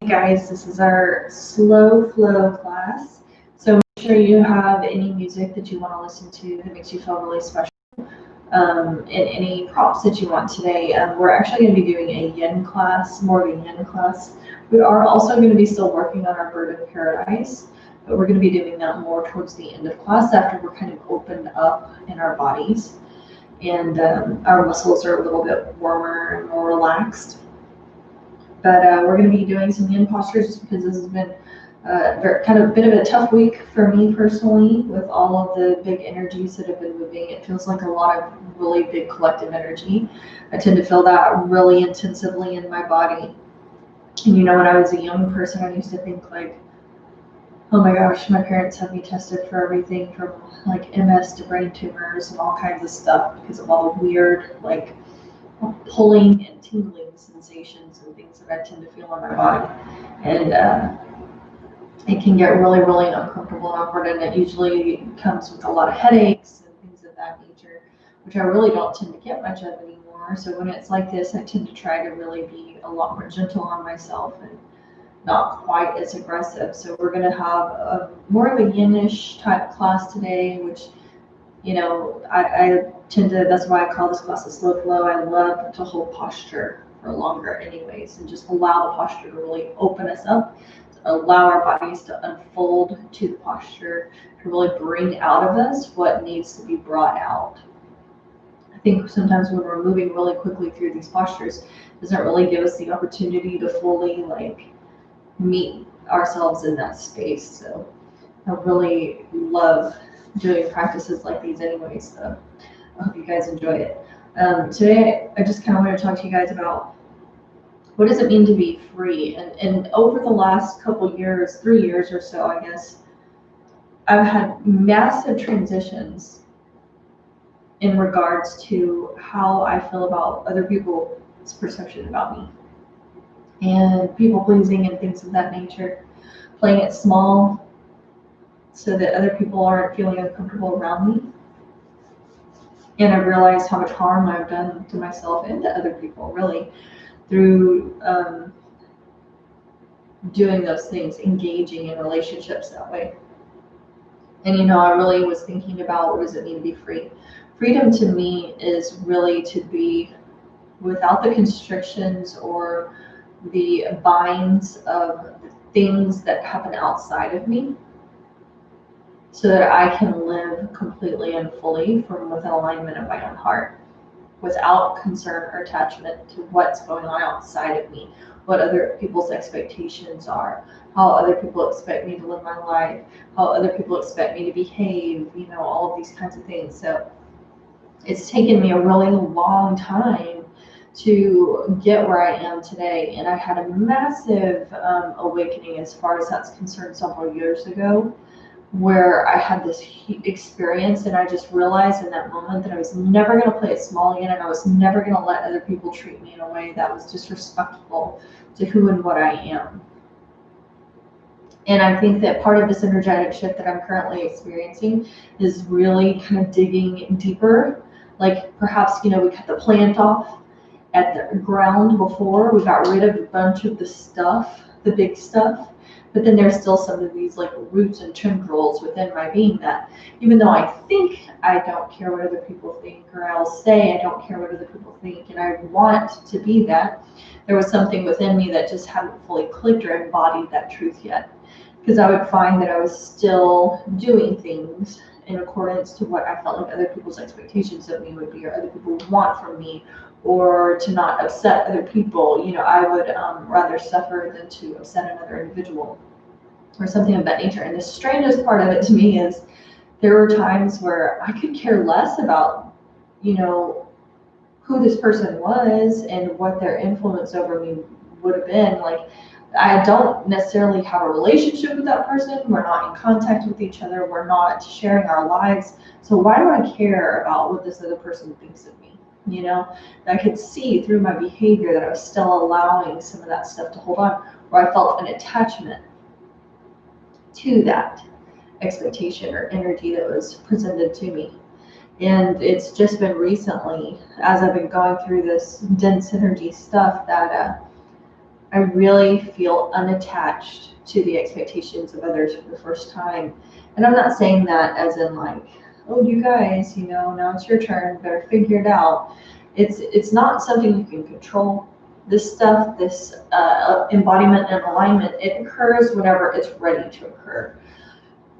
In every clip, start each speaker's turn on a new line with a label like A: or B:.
A: Guys, this is our slow flow class. So make sure you have any music that you want to listen to that makes you feel really special, and any props that you want today. We're actually going to be doing a yin class, more of a yin class. We are also going to be still working on our bird of paradise, but we're going to be doing that more towards the end of class after we're kind of opened up in our bodies and our muscles are a little bit warmer and more relaxed. But we're going to be doing some yin postures just because this has been kind of a bit of a tough week for me personally with all of the big energies that have been moving. It feels like a lot of really big collective energy. I tend to feel that really intensively in my body. And when I was a young person, I used to think like, oh my gosh, my parents had me tested for everything from like MS to brain tumors and all kinds of stuff because of all the weird like pulling and tingling sensations and things that I tend to feel in my body. And it can get really, really uncomfortable and awkward, and it usually comes with a lot of headaches and things of that nature, which I really don't tend to get much of anymore. So when it's like this, I tend to try to really be a lot more gentle on myself and not quite as aggressive. So we're going to have more of a yin-ish type class today, which I tend to, that's why I call this class a slow flow. I love to hold posture for longer anyways, and just allow the posture to really open us up, to allow our bodies to unfold to the posture, to really bring out of us what needs to be brought out. I think sometimes when we're moving really quickly through these postures, it doesn't really give us the opportunity to fully meet ourselves in that space. So I really love doing practices like these anyways, so I hope you guys enjoy it. Today I just kind of want to talk to you guys about what does it mean to be free. And over the last couple years, 3 years or so, I guess, I've had massive transitions in regards to how I feel about other people's perception about me and people pleasing and things of that nature, playing it small so that other people aren't feeling uncomfortable around me. And I've realized how much harm I've done to myself and to other people, really, through doing those things, engaging in relationships that way. And I really was thinking about, what does it mean to be free? Freedom to me is really to be without the constrictions or the binds of things that happen outside of me, so that I can live completely and fully from within alignment of my own heart, without concern or attachment to what's going on outside of me, what other people's expectations are, how other people expect me to live my life, how other people expect me to behave, all of these kinds of things. So it's taken me a really long time to get where I am today. And I had a massive awakening as far as that's concerned several years ago, where I had this experience, and I just realized in that moment that I was never going to play it small again, and I was never going to let other people treat me in a way that was disrespectful to who and what I am. And I think that part of this energetic shift that I'm currently experiencing is really kind of digging deeper. Like perhaps, we cut the plant off at the ground before, we got rid of a bunch of the stuff, the big stuff. But then there's still some of these roots and tendrils within my being that, even though I think I don't care what other people think, or I'll say I don't care what other people think, and I want to be that, there was something within me that just hadn't fully clicked or embodied that truth yet. Because I would find that I was still doing things in accordance to what I felt like other people's expectations of me would be, or other people would want from me, or to not upset other people. I would rather suffer than to upset another individual or something of that nature. And the strangest part of it to me is there were times where I could care less about, who this person was and what their influence over me would have been. I don't necessarily have a relationship with that person. We're not in contact with each other. We're not sharing our lives. So why do I care about what this other person thinks of me? I could see through my behavior that I was still allowing some of that stuff to hold on, where I felt an attachment to that expectation or energy that was presented to me. And it's just been recently, as I've been going through this dense energy stuff, that I really feel unattached to the expectations of others for the first time. And I'm not saying that as in like, oh, you guys, now it's your turn, better figure it out. It's not something you can control. This stuff, this embodiment and alignment, it occurs whenever it's ready to occur.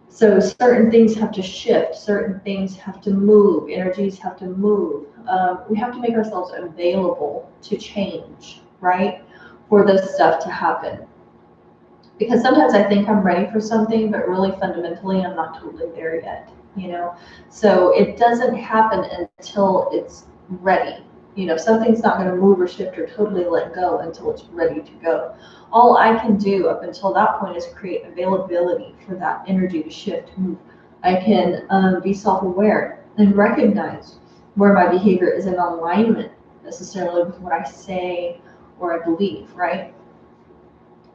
A: So certain things have to shift, certain things have to move, energies have to move. We have to make ourselves available to change, right? For this stuff to happen. Because sometimes I think I'm ready for something, but really fundamentally I'm not totally there yet, So it doesn't happen until it's ready. Something's not going to move or shift or totally let go until it's ready to go. All I can do up until that point is create availability for that energy to shift, move. I can be self-aware and recognize where my behavior is in alignment necessarily with what I say or I believe, right?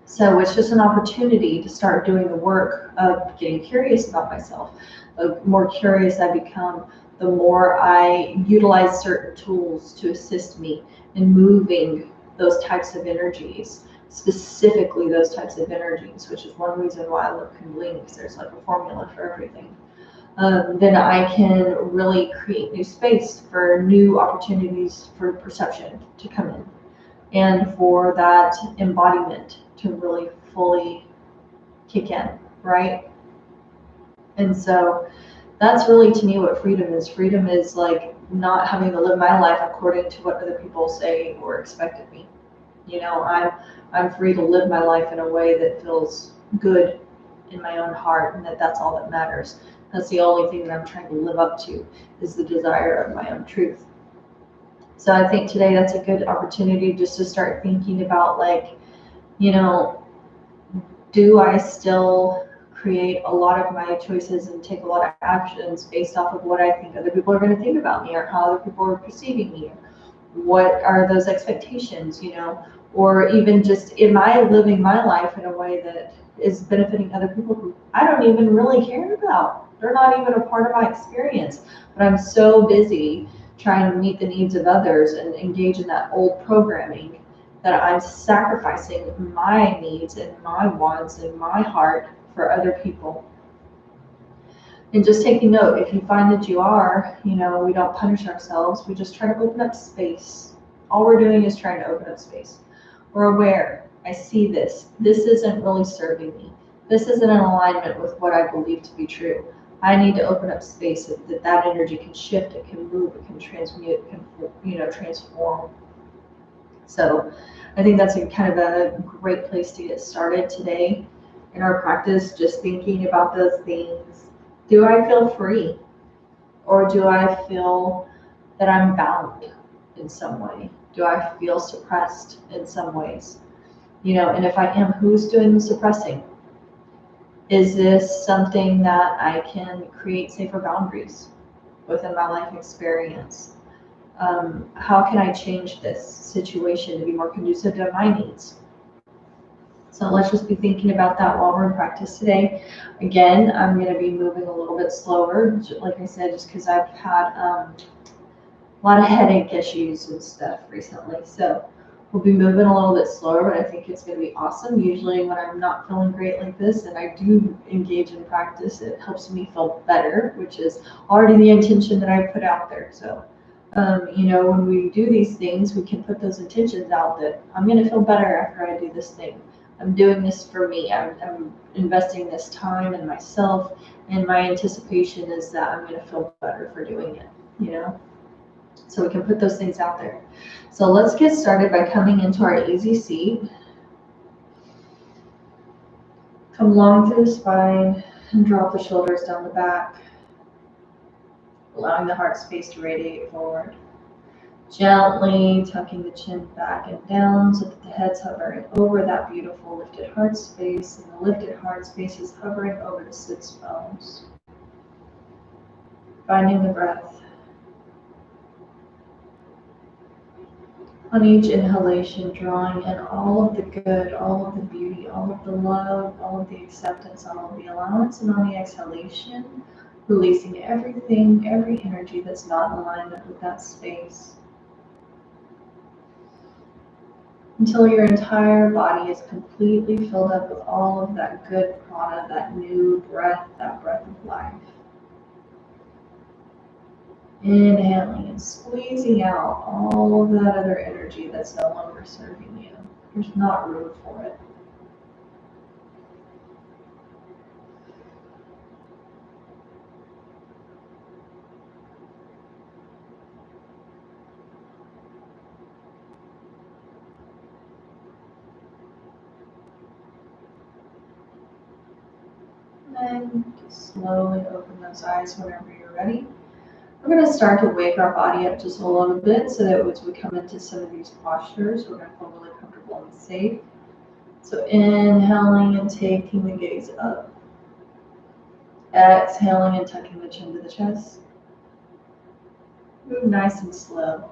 A: So it's just an opportunity to start doing the work of getting curious about myself. The more curious I become, the more I utilize certain tools to assist me in moving those types of energies, specifically those types of energies, which is one reason why I love Kundalini, because there's like a formula for everything. Then I can really create new space for new opportunities for perception to come in and for that embodiment to really fully kick in, right? And so that's really to me what freedom is. Freedom is like not having to live my life according to what other people say or expect of me. I'm free to live my life in a way that feels good in my own heart, and that's all that matters. That's the only thing that I'm trying to live up to, is the desire of my own truth. So I think today that's a good opportunity just to start thinking about like, do I still create a lot of my choices and take a lot of actions based off of what I think other people are going to think about me, or how other people are perceiving me? What are those expectations, or even just, am I living my life in a way that is benefiting other people who I don't even really care about? They're not even a part of my experience, but I'm so busy trying to meet the needs of others and engage in that old programming that I'm sacrificing my needs and my wants and my heart for other people. And just taking note, if you find that you are, we don't punish ourselves, we just try to open up space. All we're doing is trying to open up space. We're aware, I see this isn't really serving me. This isn't in alignment with what I believe to be true. I need to open up space so that energy can shift, it can move, it can transmute, it can, transform. So I think that's a kind of a great place to get started today in our practice, just thinking about those things. Do I feel free? Or do I feel that I'm bound in some way? Do I feel suppressed in some ways? And if I am, who's doing the suppressing? Is this something that I can create safer boundaries within my life experience? How can I change this situation to be more conducive to my needs? So let's just be thinking about that while we're in practice today. Again, I'm going to be moving a little bit slower, like I said, just because I've had a lot of headache issues and stuff recently. So we'll be moving a little bit slower, but I think it's going to be awesome. Usually when I'm not feeling great like this and I do engage in practice, it helps me feel better, which is already the intention that I put out there. So, when we do these things, we can put those intentions out that I'm going to feel better after I do this thing. I'm doing this for me. I'm investing this time in myself, and my anticipation is that I'm going to feel better for doing it, So we can put those things out there. So let's get started by coming into our easy seat. Come long through the spine and drop the shoulders down the back, allowing the heart space to radiate forward. Gently tucking the chin back and down so that the head's hovering over that beautiful lifted heart space, and the lifted heart space is hovering over the sits bones. Finding the breath. On each inhalation, drawing in all of the good, all of the beauty, all of the love, all of the acceptance, all of the allowance, and on the exhalation, releasing everything, every energy that's not in alignment with that space. until your entire body is completely filled up with all of that good prana, that new breath, that breath of life. Inhaling and squeezing out all of that other energy that's no longer serving you. There's not room for it. And just slowly open those eyes whenever you're ready. We're going to start to wake our body up just a little bit so that as we come into some of these postures, we're going to feel really comfortable and safe. So inhaling and taking the gaze up. Exhaling and tucking the chin to the chest. Move nice and slow.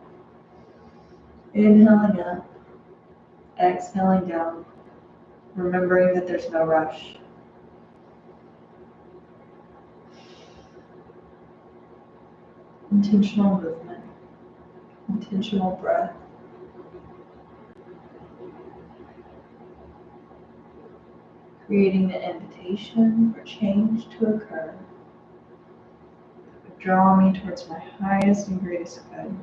A: Inhaling up. Exhaling down. Remembering that there's no rush. Intentional movement. Intentional breath. Creating the invitation for change to occur. Draw me towards my highest and greatest good.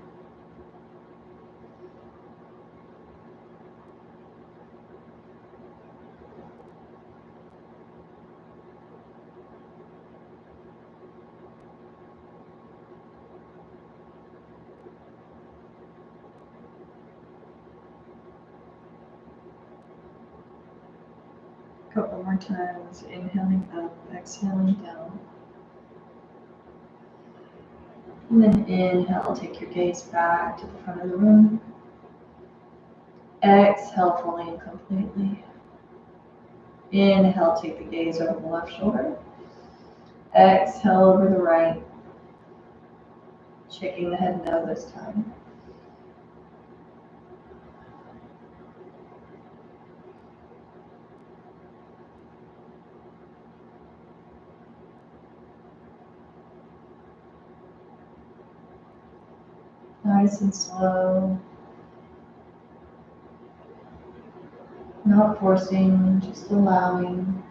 A: A couple more times, inhaling up, exhaling down. And then inhale, take your gaze back to the front of the room. Exhale fully and completely. Inhale, take the gaze over the left shoulder. Exhale over the right. Shaking the head no this time. Nice and slow. Not forcing, just allowing.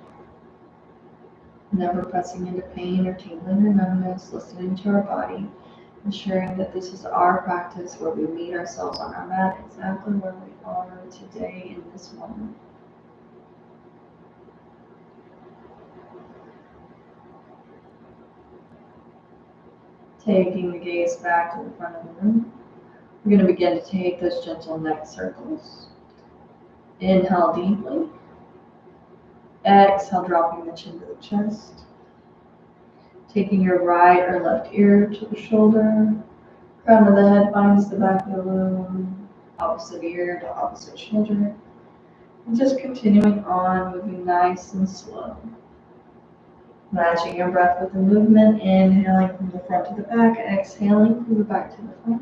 A: Never pressing into pain or tingling or numbness, listening to our body, ensuring that this is our practice where we meet ourselves on our mat exactly where we are today in this moment. Taking the gaze back to the front of the room. We're going to begin to take those gentle neck circles. Inhale deeply. Exhale, dropping the chin to the chest. Taking your right or left ear to the shoulder. Crown of the head finds the back of the room. Opposite ear to opposite shoulder. And just continuing on, moving nice and slow. Matching your breath with the movement, inhaling from the front to the back, exhaling from the back to the front.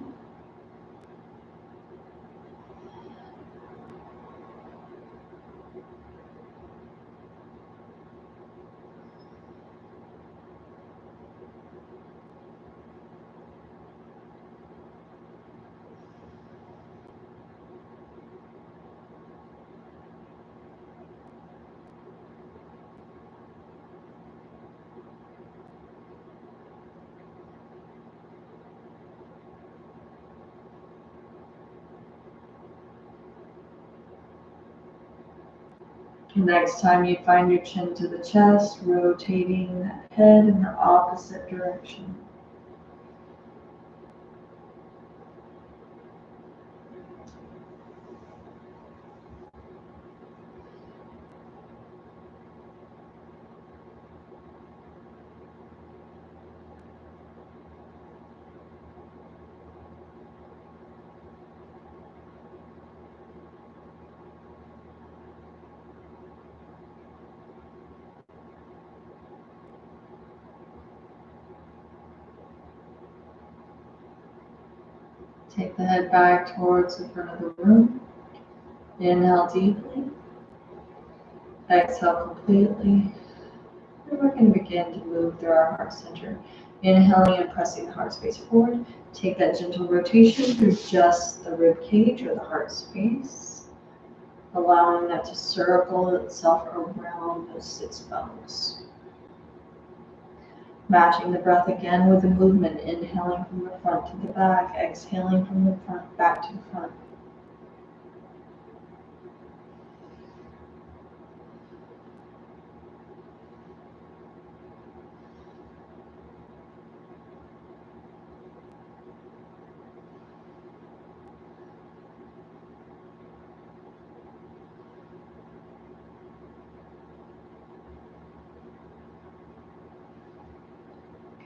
A: Next time you find your chin to the chest, rotating that head in the opposite direction. Take the head back towards the front of the room. Inhale deeply. Exhale completely. And we're going to begin to move through our heart center. Inhaling and pressing the heart space forward. Take that gentle rotation through just the rib cage or the heart space. allowing that to circle itself around those sits bones. Matching the breath again with the movement, inhaling from the front to the back, exhaling from the front back to the front.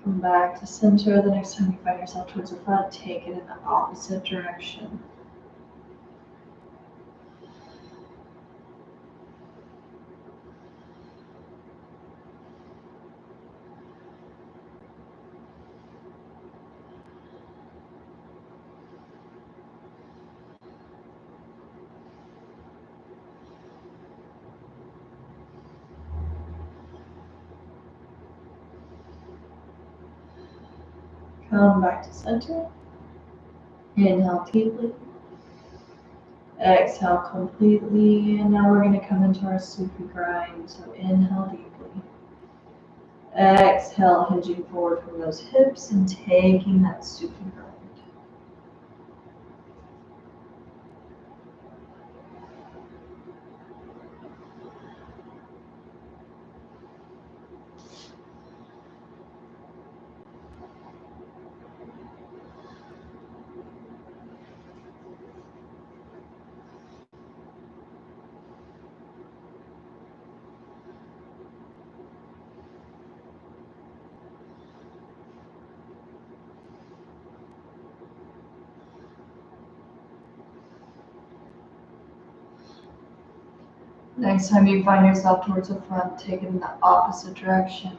A: Come back to center. The next time you find yourself towards the front, take it in the opposite direction. Come back to center. Inhale deeply. Exhale completely. And now we're going to come into our Sufi grind. So inhale deeply. Exhale, hinging forward from those hips and taking that Sufi grind. Next time you find yourself towards the front, take it in the opposite direction.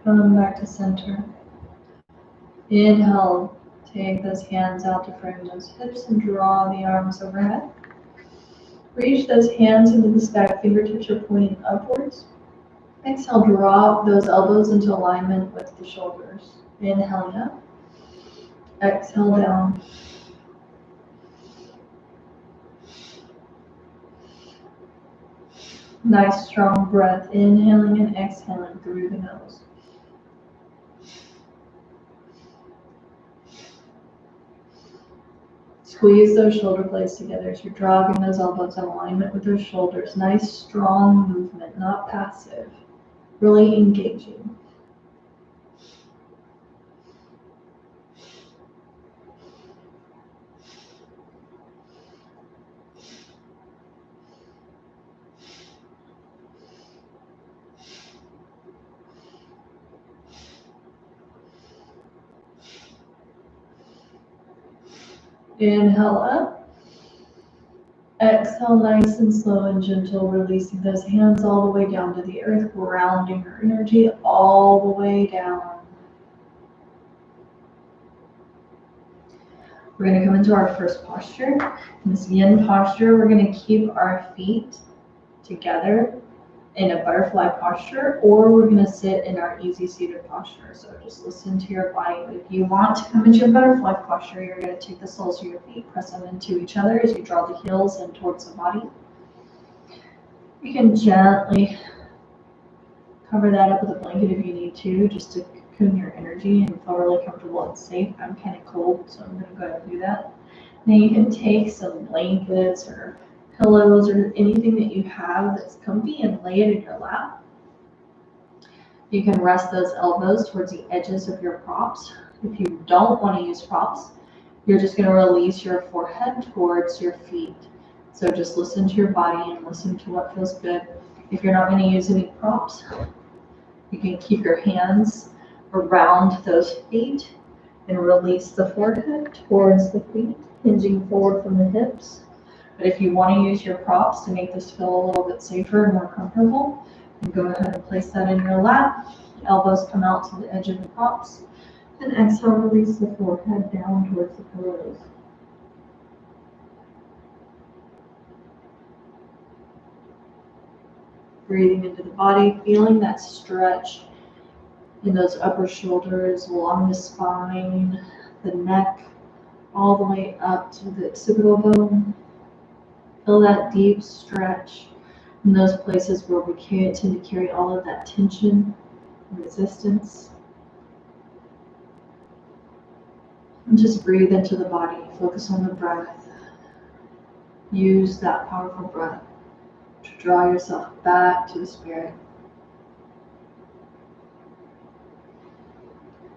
A: Come back to center. Inhale, take those hands out to frame those hips and draw the arms overhead. Reach those hands into the sky, fingertips are pointing upwards. Exhale, drop those elbows into alignment with the shoulders. Inhaling up. Exhale down. Nice strong breath, inhaling and exhaling through the nose. Squeeze those shoulder blades together as you're drawing those elbows in alignment with those shoulders. Nice strong movement, not passive. Really engaging. Inhale up. Exhale nice and slow and gentle, releasing those hands all the way down to the earth, grounding your energy all the way down. We're going to come into our first posture. In this yin posture, we're going to keep our feet together in a butterfly posture, or we're going to sit in our easy seated posture. So just listen to your body. If you want to come into your butterfly posture, you're going to take the soles of your feet, press them into each other as you draw the heels in towards the body. You can gently cover that up with a blanket if you need to, just to cocoon your energy and feel really comfortable and safe. I'm kind of cold, so I'm going to go ahead and do that. Then you can take some blankets or pillows or anything that you have that's comfy and lay it in your lap. You can rest those elbows towards the edges of your props. If you don't want to use props, you're just going to release your forehead towards your feet. So just listen to your body and listen to what feels good. If you're not going to use any props, you can keep your hands around those feet and release the forehead towards the feet, hinging forward from the hips. But if you want to use your props to make this feel a little bit safer and more comfortable, you go ahead and place that in your lap. Elbows come out to the edge of the props. And exhale, release the forehead down towards the pillows. Breathing into the body, feeling that stretch in those upper shoulders, along the spine, the neck, all the way up to the occipital bone. Feel that deep stretch in those places where we tend to carry all of that tension and resistance. And just breathe into the body, focus on the breath. Use that powerful breath to draw yourself back to the spirit.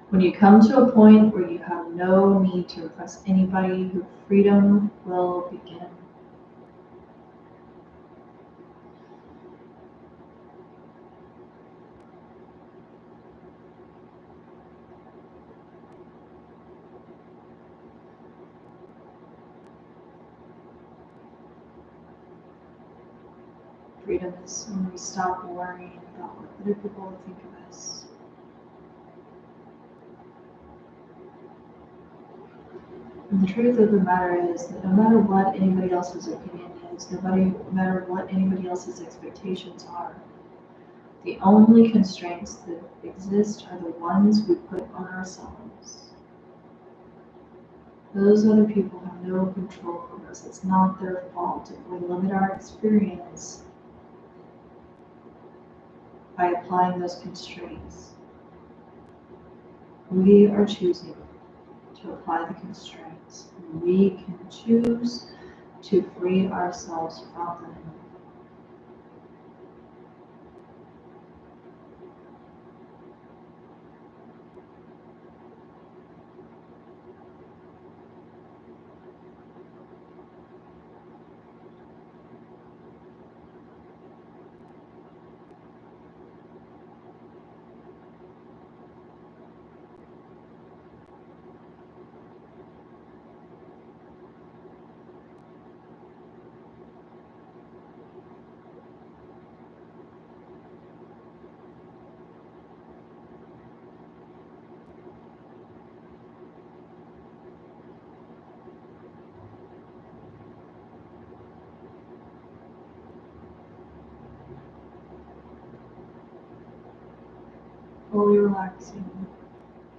A: When you come to a point where you have no need to impress anybody, your freedom will begin. Freedom is when we stop worrying about what other people will think of us. And the truth of the matter is that no matter what anybody else's opinion is, no matter what anybody else's expectations are, the only constraints that exist are the ones we put on ourselves. Those other people have no control over us. It's not their fault if we limit our experience by applying those constraints. We are choosing to apply the constraints. We can choose to free ourselves from them. Fully relaxing,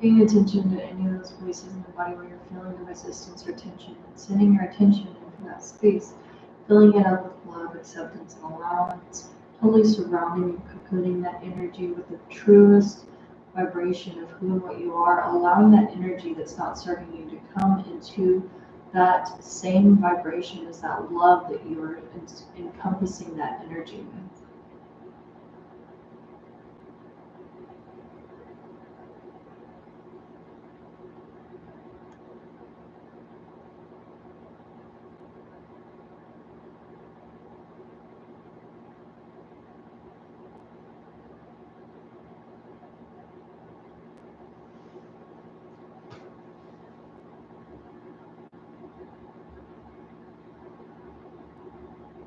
A: paying attention to any of those places in the body where you're feeling the resistance or tension, and sending your attention into that space, filling it up with love, acceptance, and allowance, totally surrounding and cocooning that energy with the truest vibration of who and what you are, allowing that energy that's not serving you to come into that same vibration as that love that you are encompassing that energy with.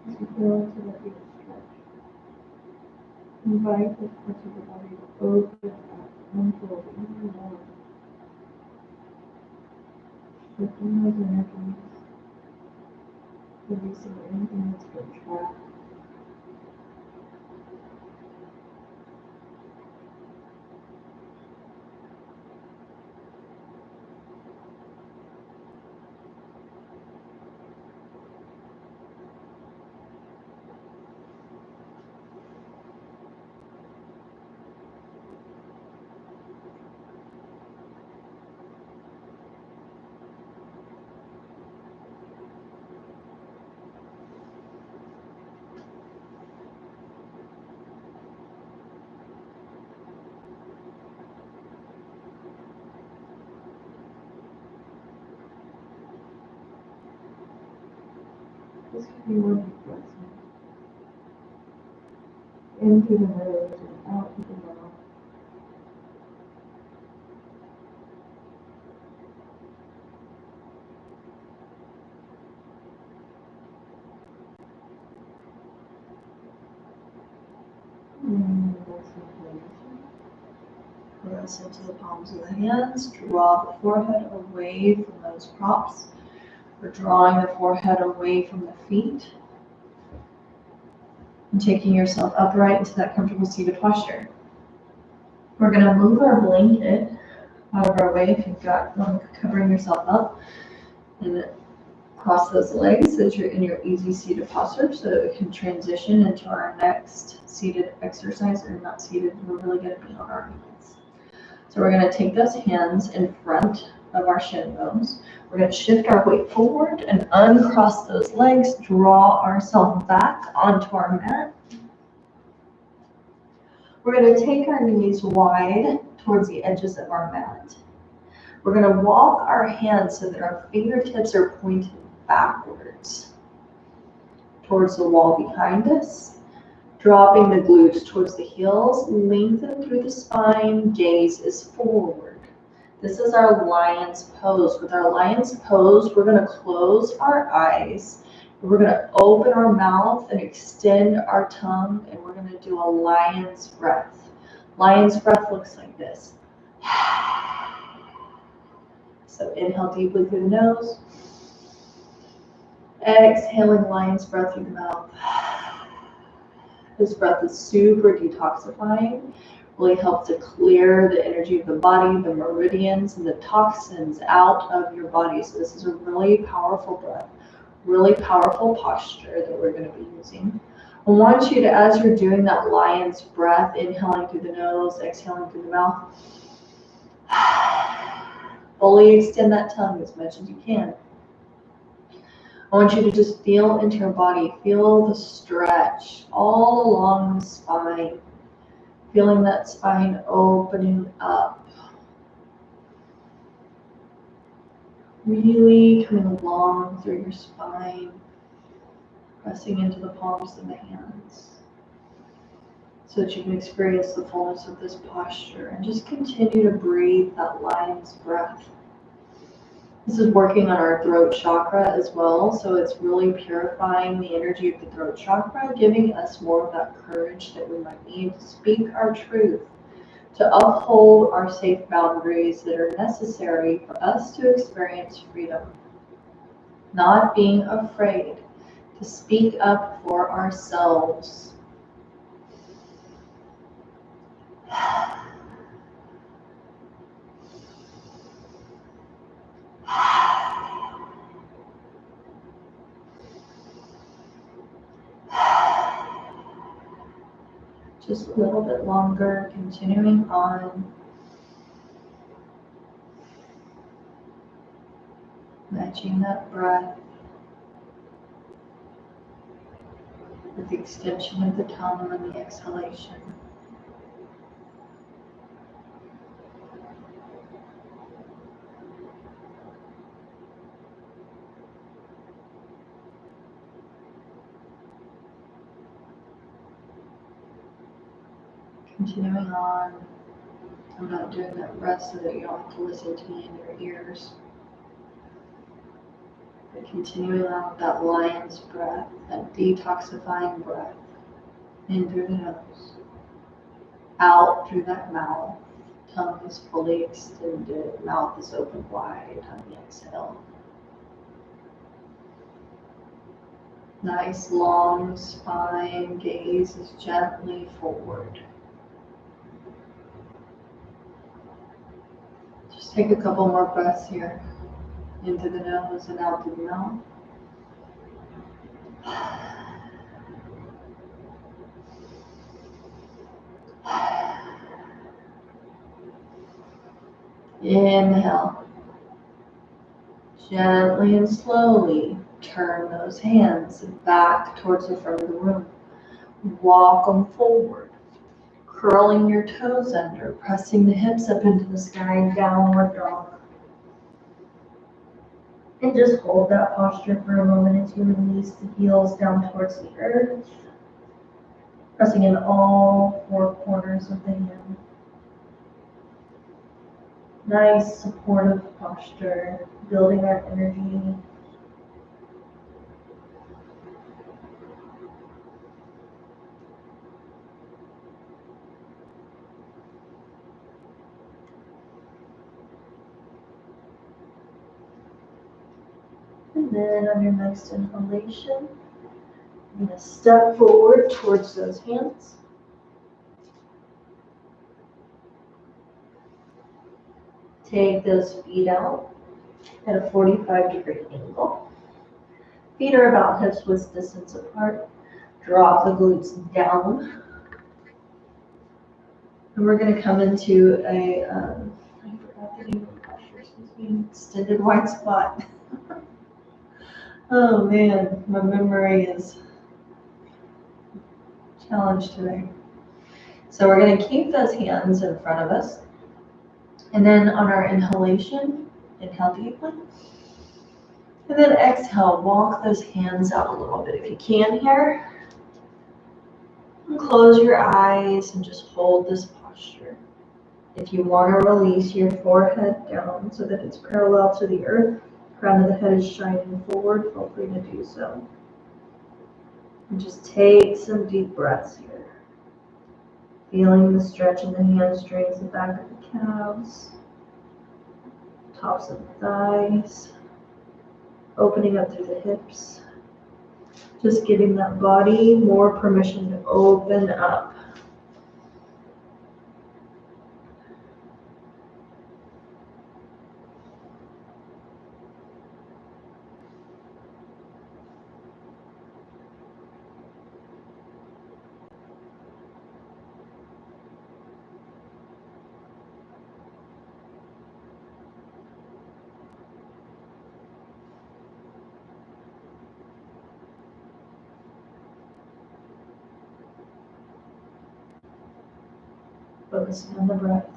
A: As you feel into that deep stretch, invite this part of the body to open up, unfold even more, shifting those energies, releasing anything that's been trapped. This could be one deep breath in through the nose and out through the mouth. And exhalation. us into the palms of the hands. Draw the forehead away from those props. We're drawing the forehead away from the feet. And taking yourself upright into that comfortable seated posture. We're going to move our blanket out of our way if you've got one covering yourself up. And cross those legs as you're in your easy seated posture so that we can transition into our next seated exercise, or not seated, we're really going to be on our hands. So we're going to take those hands in front of our shin bones. We're going to shift our weight forward and uncross those legs, draw ourselves back onto our mat. We're going to take our knees wide towards the edges of our mat. We're going to walk our hands so that our fingertips are pointed backwards towards the wall behind us, dropping the glutes towards the heels, lengthen through the spine, gaze is forward. This is our lion's pose. With our lion's pose, we're going to close our eyes. We're going to open our mouth and extend our tongue, and we're going to do a lion's breath. Lion's breath looks like this. So inhale deeply through the nose. Exhaling lion's breath through the mouth. This breath is super detoxifying. Really helps to clear the energy of the body, the meridians, and the toxins out of your body. So this is a really powerful breath, really powerful posture that we're going to be using. I want you to, as you're doing that lion's breath, inhaling through the nose, exhaling through the mouth, fully extend that tongue as much as you can. I want you to just feel into your body, feel the stretch all along the spine, feeling that spine opening up. Really coming along through your spine, pressing into the palms of the hands so that you can experience the fullness of this posture, and just continue to breathe that lion's breath. This is working on our throat chakra as well, so it's really purifying the energy of the throat chakra, giving us more of that courage that we might need to speak our truth, to uphold our safe boundaries that are necessary for us to experience freedom. Not being afraid to speak up for ourselves. Just a little bit longer, continuing on. Matching that breath with the extension of the tongue and the exhalation. Continuing on. I'm not doing that breath so that you don't have to listen to me in your ears. But continuing on with that lion's breath, that detoxifying breath. In through the nose. Out through that mouth. Tongue is fully extended. Mouth is open wide on the exhale. Nice long spine. Gaze is gently forward. Just take a couple more breaths here. In through the nose and out through the mouth. Inhale. Gently and slowly turn those hands back towards the front of the room. Walk them forward. Curling your toes under, pressing the hips up into the sky, downward dog. And just hold that posture for a moment as you release the heels down towards the earth. Pressing in all four corners of the hand. Nice supportive posture, building our energy. And then on your next inhalation, you're going to step forward towards those hands. Take those feet out at a 45-degree angle. Feet are about hips width distance apart. Drop the glutes down. And we're going to come into a, I forgot the name of the posture, excuse me, extended wide squat. Oh man, my memory is challenged today. So we're going to keep those hands in front of us. And then on our inhalation, inhale deeply. And then exhale, walk those hands out a little bit if you can here. And close your eyes and just hold this posture. If you want to release your forehead down so that it's parallel to the earth, crown of the head is shining forward, feel free to do so. And just take some deep breaths here. Feeling the stretch in the hamstrings, the back of the calves, tops of the thighs, opening up through the hips. Just giving that body more permission to open up. Focusing on the breath.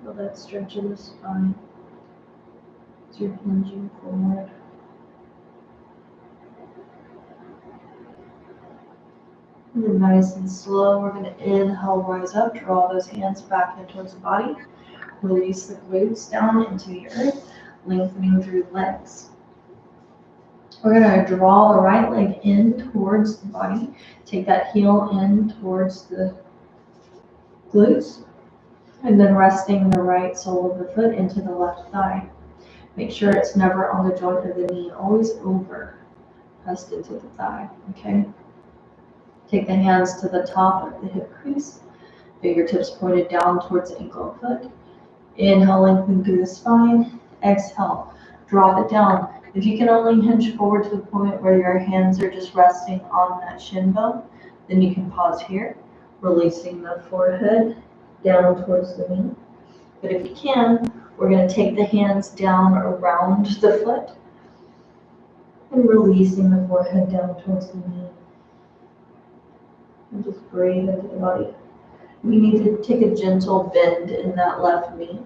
A: Feel that stretch in the spine as you're hinging forward. And then nice and slow, we're going to inhale, rise up, draw those hands back in towards the body. Release the glutes down into the earth, lengthening through the legs. We're going to draw the right leg in towards the body. Take that heel in towards the glutes. And then resting the right sole of the foot into the left thigh. Make sure it's never on the joint of the knee, always over, pressed into the thigh, okay? Take the hands to the top of the hip crease, fingertips pointed down towards the ankle of foot. Inhale, lengthen through the spine. Exhale, drop it down. If you can only hinge forward to the point where your hands are just resting on that shin bone, then you can pause here, releasing the forehead down towards the knee. But if you can, we're going to take the hands down around the foot and releasing the forehead down towards the knee. And just breathe into the body. You need to take a gentle bend in that left knee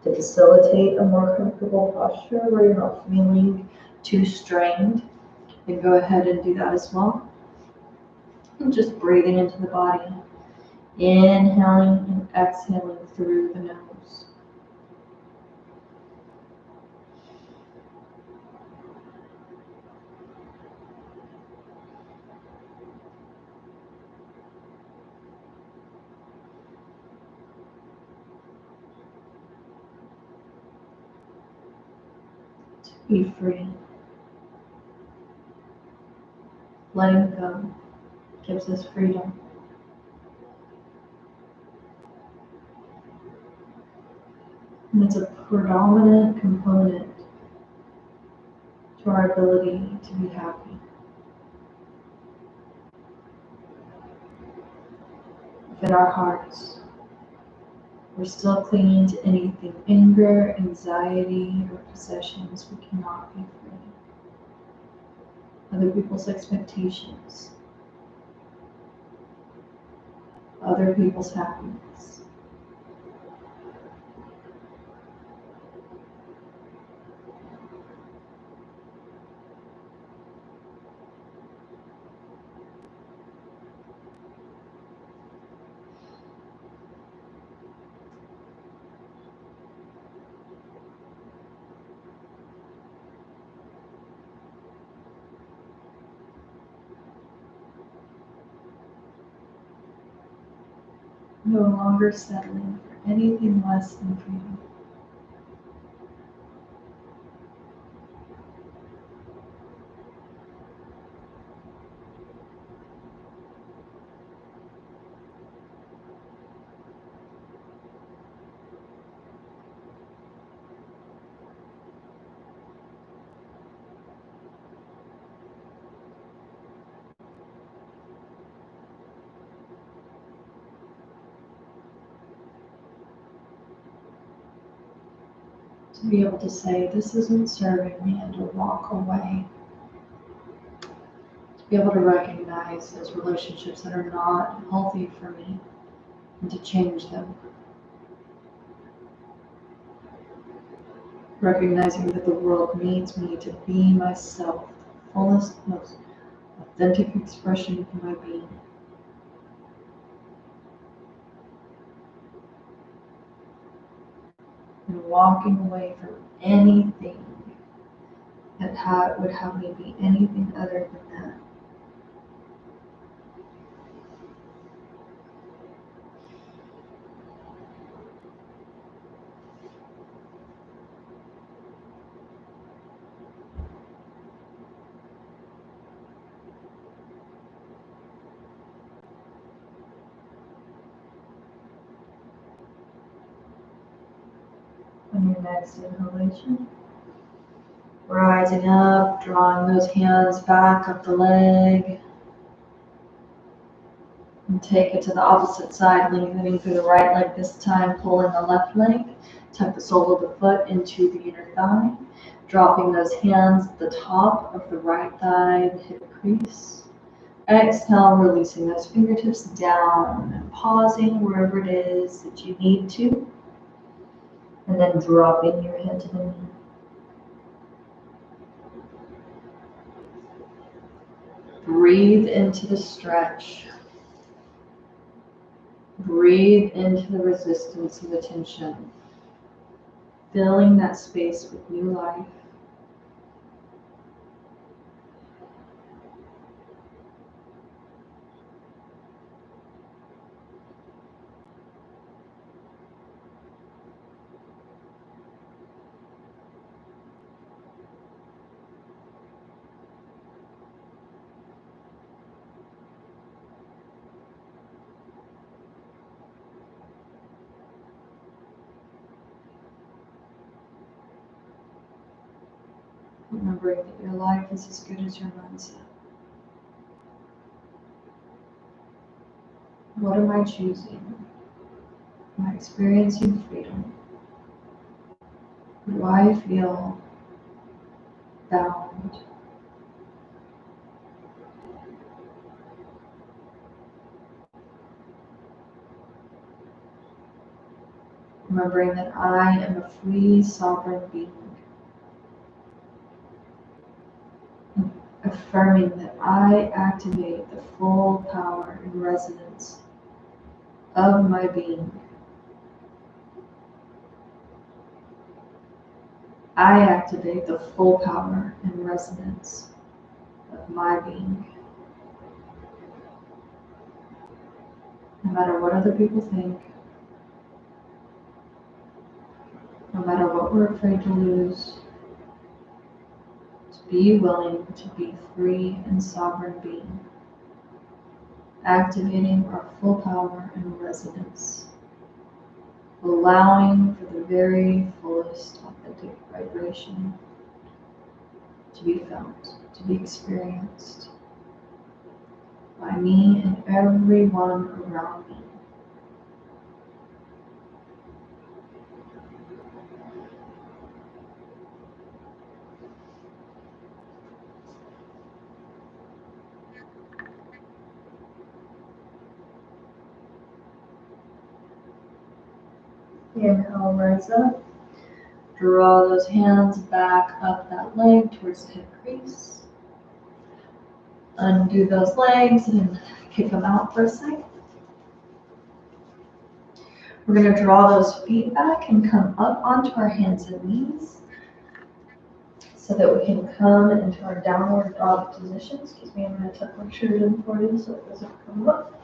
A: to facilitate a more comfortable posture where you're not feeling too strained. And go ahead and do that as well. And just breathing into the body. Inhaling and exhaling through the nose. Be free. Letting go gives us freedom. And it's a predominant component to our ability to be happy. If in our hearts we're still clinging to anything, anger, anxiety, or possessions, we cannot be free. Other people's expectations, other people's happiness. No longer settling for anything less than freedom. To be able to say, this isn't serving me, and to walk away. To be able to recognize those relationships that are not healthy for me and to change them. Recognizing that the world needs me to be myself, the fullest, most authentic expression of my being. And walking away from anything that would have me be anything other than that. On your next inhalation, rising up, drawing those hands back up the leg, and take it to the opposite side, lengthening through the right leg this time, pulling the left leg, tuck the sole of the foot into the inner thigh, dropping those hands at the top of the right thigh, the hip crease. Exhale, releasing those fingertips down and pausing wherever it is that you need to. And then dropping your head to the knee. Breathe into the stretch. Breathe into the resistance of the tension. Filling that space with new life. Remembering that your life is as good as your mindset. What am I choosing? Am I experiencing freedom? Do I feel bound? Remembering that I am a free, sovereign being. Affirming that I activate the full power and resonance of my being. I activate the full power and resonance of my being. No matter what other people think, no matter what we're afraid to lose, to be willing to be free and sovereign being, activating our full power and resonance, allowing for the very fullest authentic vibration to be felt, to be experienced by me and everyone around me. Inhale, rise up. Draw those hands back up that leg towards the hip crease. Undo those legs and kick them out for a second. We're going to draw those feet back and come up onto our hands and knees so that we can come into our downward dog position. Excuse me, I'm going to tuck my shirt in for you so it doesn't come up.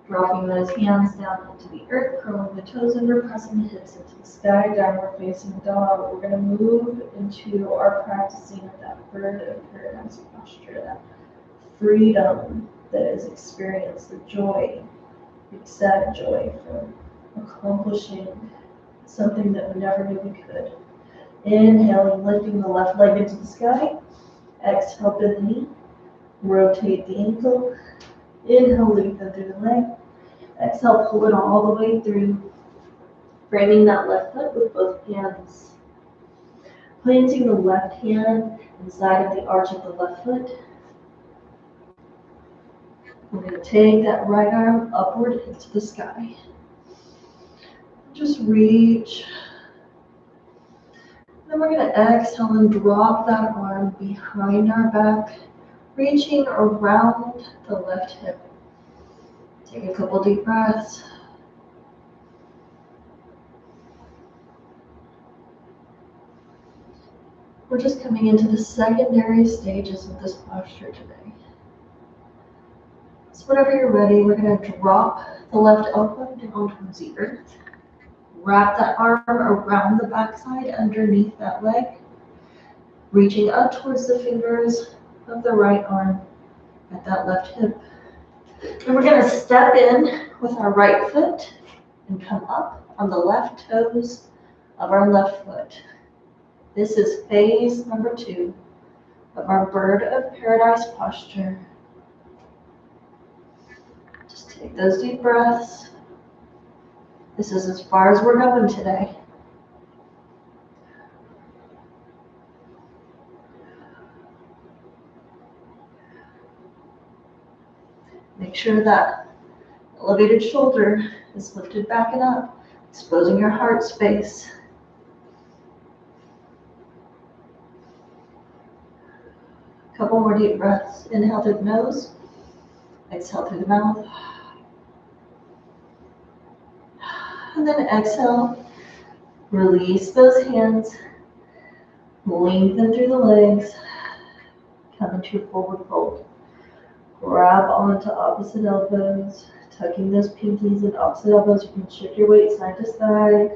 A: Dropping those hands down into the earth, curling the toes under, pressing the hips into the sky, downward facing dog. We're going to move into our practicing of that bird of paradise posture, that freedom that is experienced, the joy, the ecstatic joy from accomplishing something that we never knew we could. Inhaling, lifting the left leg into the sky. Exhale, bend the knee. Rotate the ankle. Inhale, lengthen through the leg. Exhale, pull it all the way through. Framing that left foot with both hands. Planting the left hand inside of the arch of the left foot. We're going to take that right arm upward into the sky. Just reach. Then we're going to exhale and drop that arm behind our back, reaching around the left hip. Take a couple deep breaths. We're just coming into the secondary stages of this posture today. So whenever you're ready, we're going to drop the left elbow down towards the earth. Wrap that arm around the backside underneath that leg, reaching up towards the fingers of the right arm at that left hip. And we're going to step in with our right foot and come up on the left toes of our left foot. This is phase number 2 of our bird of paradise posture. Just take those deep breaths. This is as far as we're going today. Make sure that elevated shoulder is lifted back and up, exposing your heart space. A couple more deep breaths. Inhale through the nose, exhale through the mouth. And then exhale, release those hands, lengthen through the legs, come into your forward fold. Grab onto opposite elbows, tucking those pinkies and opposite elbows. You can shift your weight side to side,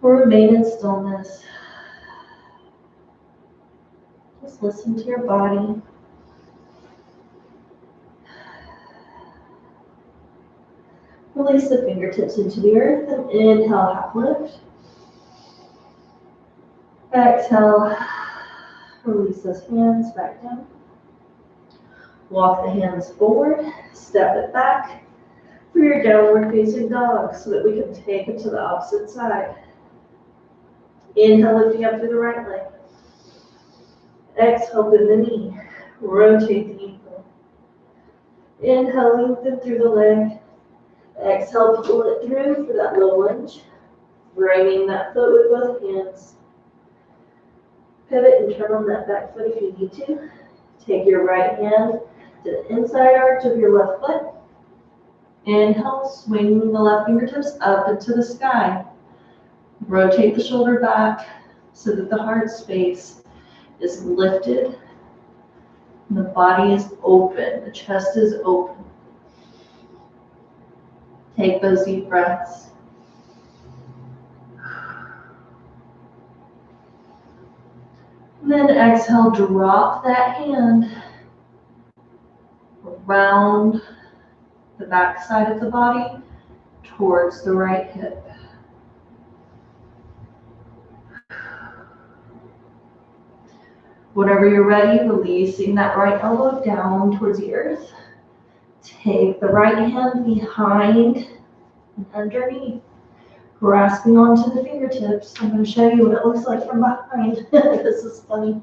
A: or remain in stillness. Just listen to your body. Release the fingertips into the earth and inhale, half lift. Exhale, release those hands back down. Walk the hands forward, step it back for your downward facing dog so that we can take it to the opposite side. Inhale, lifting up through the right leg. Exhale, bend the knee. Rotate the ankle. Inhale, lengthen through the leg. Exhale, pull it through for that low lunge. Framing that foot with both hands. Pivot and turn on that back foot if you need to. Take your right hand to the inside arch of your left foot. Inhale, swing the left fingertips up into the sky. Rotate the shoulder back so that the heart space is lifted and the body is open, the chest is open. Take those deep breaths. And then exhale, drop that hand around the back side of the body towards the right hip. Whenever you're ready, releasing that right elbow down towards the earth. Take the right hand behind and underneath, grasping onto the fingertips. I'm going to show you what it looks like from behind. This is funny.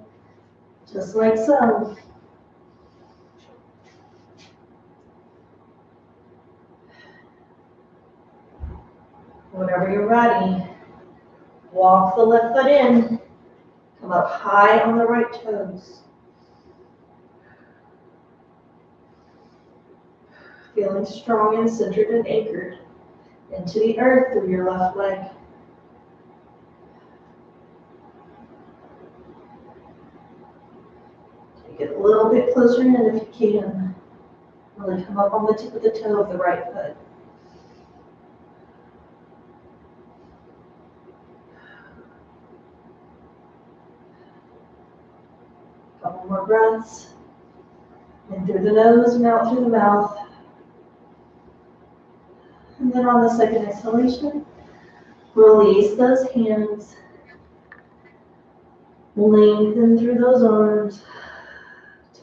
A: Just like so. Whenever you're ready, walk the left foot in. Come up high on the right toes. Feeling strong and centered and anchored into the earth through your left leg. Take it a little bit closer in if you can. Really come up on the tip of the toe of the right foot. Couple more breaths. In through the nose and out through the mouth. And then on the second exhalation, release those hands. Lengthen through those arms.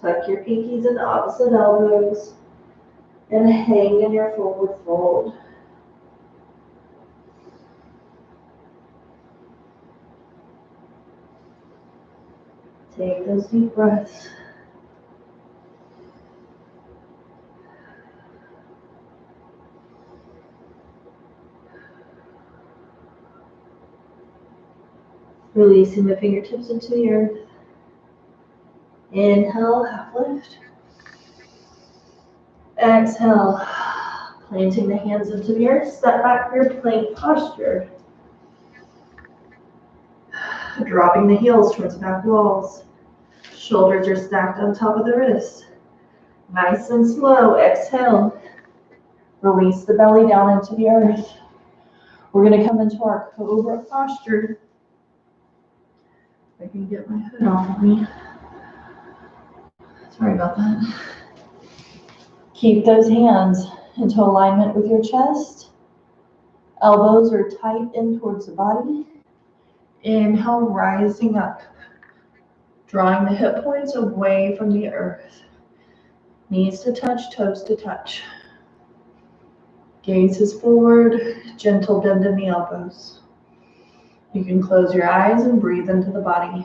A: Tuck your pinkies into opposite elbows. And hang in your forward fold. Take those deep breaths. Releasing the fingertips into the earth. Inhale, half lift. Exhale, planting the hands into the earth. Step back for your plank posture. Dropping the heels towards back walls. Shoulders are stacked on top of the wrists. Nice and slow, exhale. Release the belly down into the earth. We're going to come into our cobra posture. If I can get my hood on me. Sorry about that. Keep those hands into alignment with your chest. Elbows are tight in towards the body. Inhale, rising up. Drawing the hip points away from the earth. Knees to touch, toes to touch. Gaze is forward, gentle bend in the elbows. You can close your eyes and breathe into the body.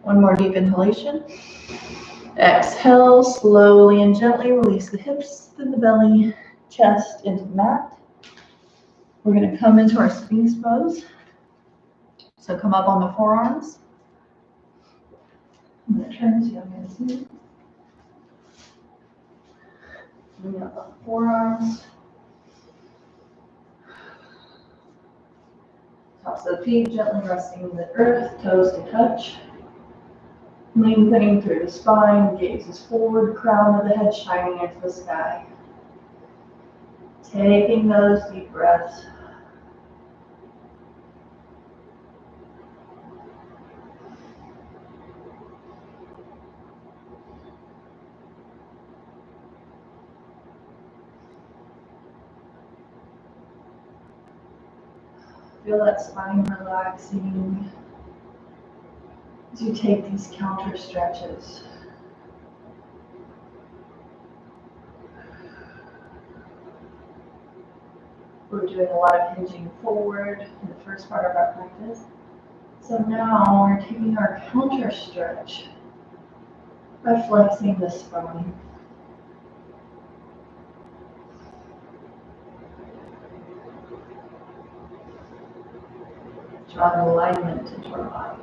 A: One more deep inhalation. Exhale, slowly and gently release the hips through the belly, chest into the mat. We're going to come into our Sphinx pose. So come up on the forearms. I'm going to turn so you can see. Bring up the forearms. Tops of the feet gently resting in the earth, toes to touch. Lengthening through the spine, gaze is forward, crown of the head shining into the sky. Taking those deep breaths. Feel that spine relaxing as you take these counter stretches. We're doing a lot of hinging forward in the first part of our practice. So now we're taking our counter stretch by flexing the spine. Drawing alignment into our body.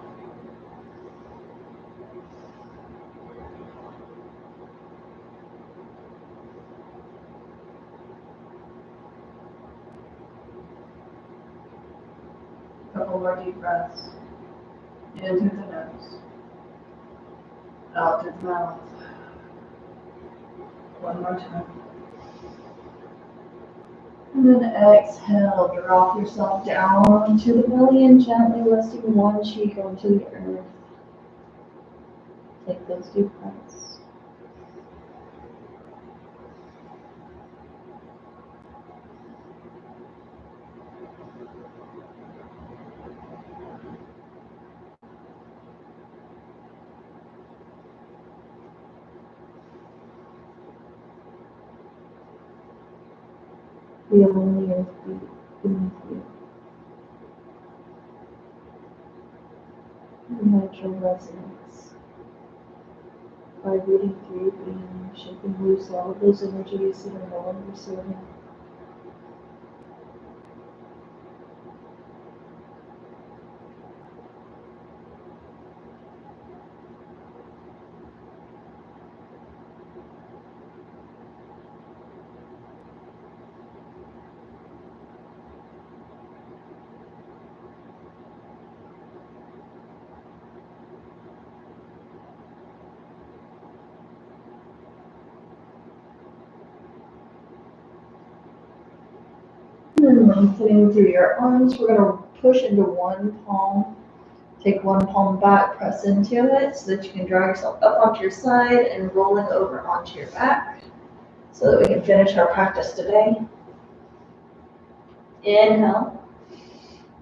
A: Couple more deep breaths. In through the nose. Out through the mouth. One more time. And then exhale, drop yourself down onto the belly and gently resting one cheek onto the earth. Take those deep breaths. Feeling the earth beneath you. Natural resonance. Vibrating through your being, shaking loose all of those energies that are no longer serving. Lengthening through your arms. We're going to push into one palm. Take one palm back, press into it so that you can draw yourself up onto your side and rolling over onto your back so that we can finish our practice today. Inhale.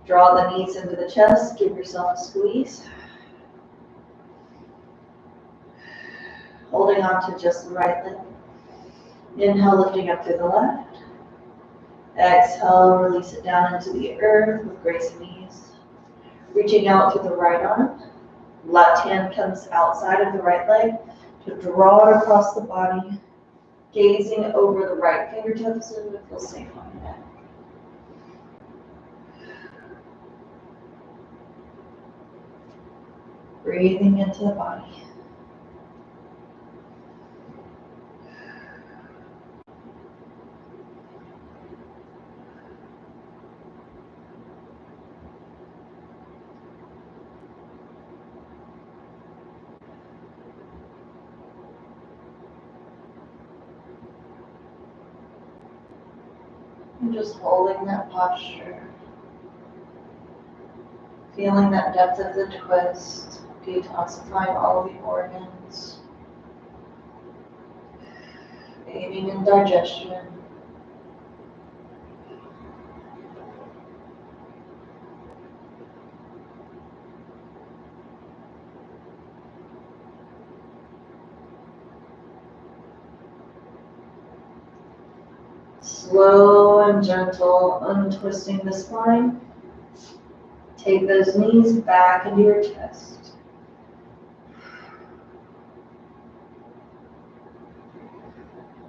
A: Draw the knees into the chest. Give yourself a squeeze. Holding on to just the right leg. Inhale, lifting up through the left. Exhale, release it down into the earth with grace and ease. Reaching out through the right arm. Left hand comes outside of the right leg to draw it across the body, gazing over the right fingertips so it feels safe on your neck. Breathing into the body. And just holding that posture. Feeling that depth of the twist, detoxifying all of the organs, aiding in digestion. Slow and gentle, untwisting the spine. Take those knees back into your chest.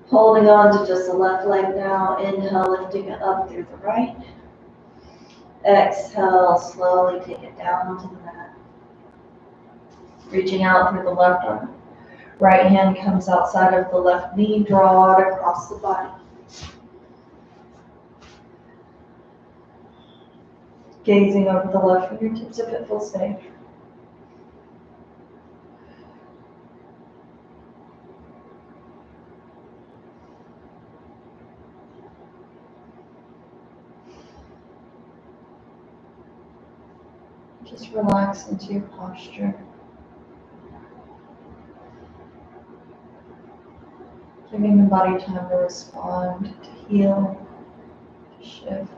A: Holding on to just the left leg now. Inhale, lifting it up through the right. Exhale, slowly take it down onto the mat. Reaching out through the left arm. Right hand comes outside of the left knee. Draw it across the body. Gazing over the left fingertips if it feels safe. Just relax into your posture. Giving the body time to respond, to heal, to shift.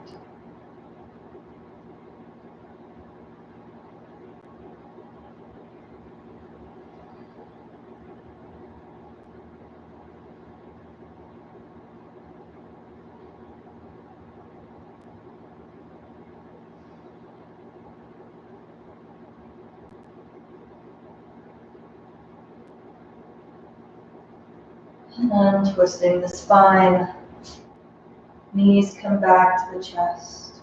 A: And twisting the spine. Knees come back to the chest.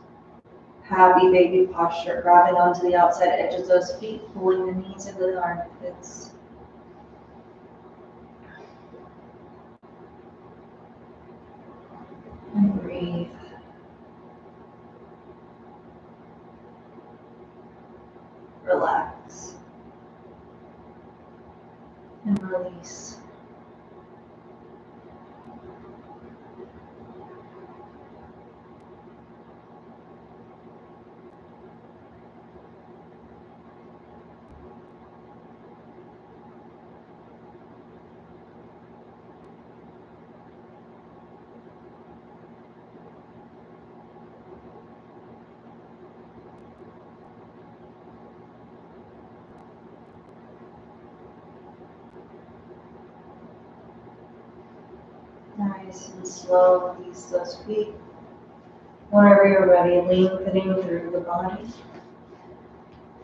A: Happy baby posture, grabbing onto the outside edges of those feet, pulling the knees into the armpits. And breathe. Relax. And release. Nice and slow, release those feet. Whenever you're ready, lengthening through the body.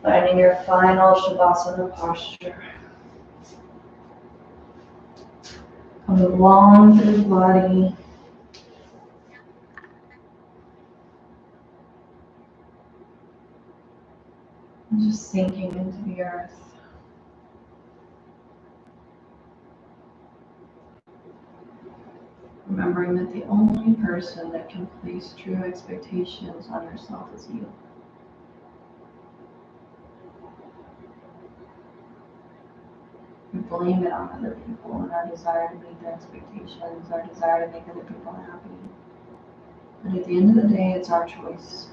A: Finding your final Shavasana posture. Coming long through the body. And just sinking into the earth. Remembering that the only person that can place true expectations on yourself is you. We blame it on other people and our desire to meet their expectations, our desire to make other people happy. But at the end of the day, it's our choice.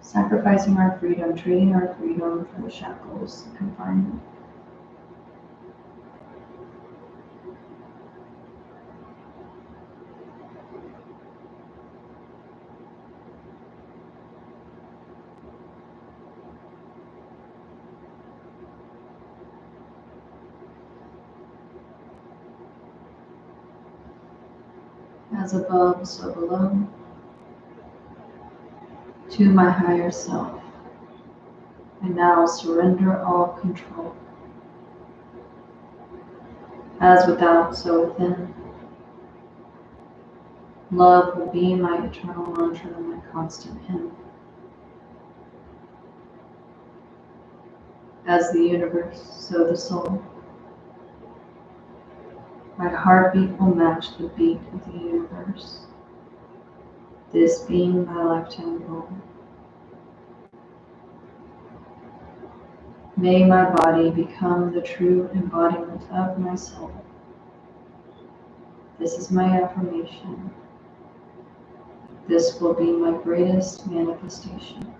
A: Sacrificing our freedom, trading our freedom for the shackles and confinement. As above, so below. To my higher self, I now surrender all control. As without, so within. Love will be my eternal mantra and my constant hymn. As the universe, so the soul. My heartbeat will match the beat of the universe. This being my lifetime goal. May my body become the true embodiment of my soul. This is my affirmation. This will be my greatest manifestation.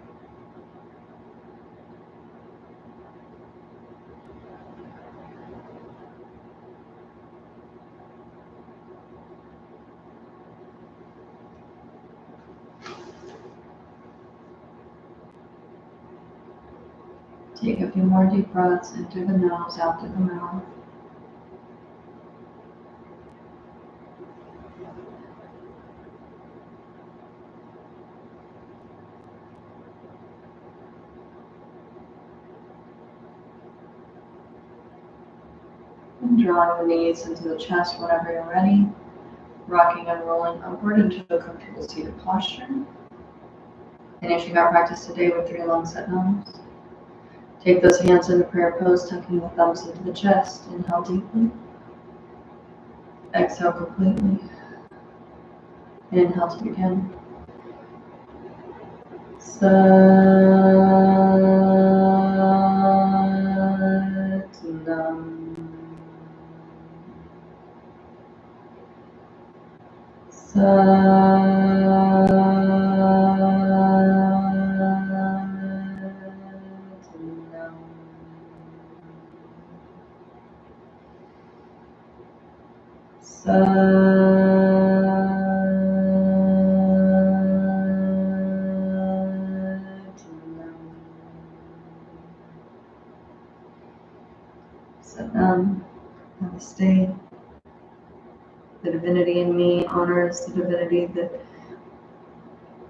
A: Take a few more deep breaths in through the nose, out through the mouth. And drawing the knees into the chest whenever you're ready. Rocking and rolling upward into a comfortable seated posture. Finishing our practice today with 3 long sit-bones. Take those hands in the prayer pose, tucking the thumbs into the chest. Inhale deeply. Exhale completely. Inhale to begin. Satnam. Namaste. The divinity in me honors the divinity that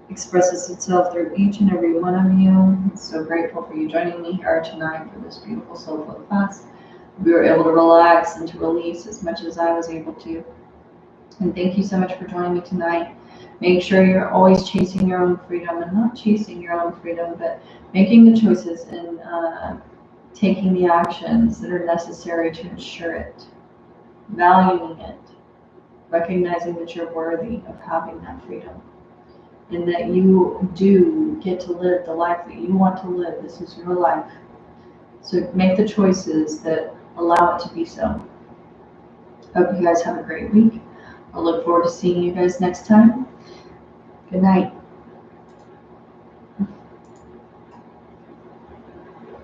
A: expresses itself through each and every one of you. I'm so grateful for you joining me here tonight for this beautiful soul flow class. We were able to relax and to release as much as I was able to. And thank you so much for joining me tonight. Make sure you're always chasing your own freedom, and not chasing your own freedom, but making the choices and taking the actions that are necessary to ensure it, valuing it, recognizing that you're worthy of having that freedom, and that you do get to live the life that you want to live. This is your life. So make the choices that allow it to be so. Hope you guys have a great week. I look forward to seeing you guys next time. Good night.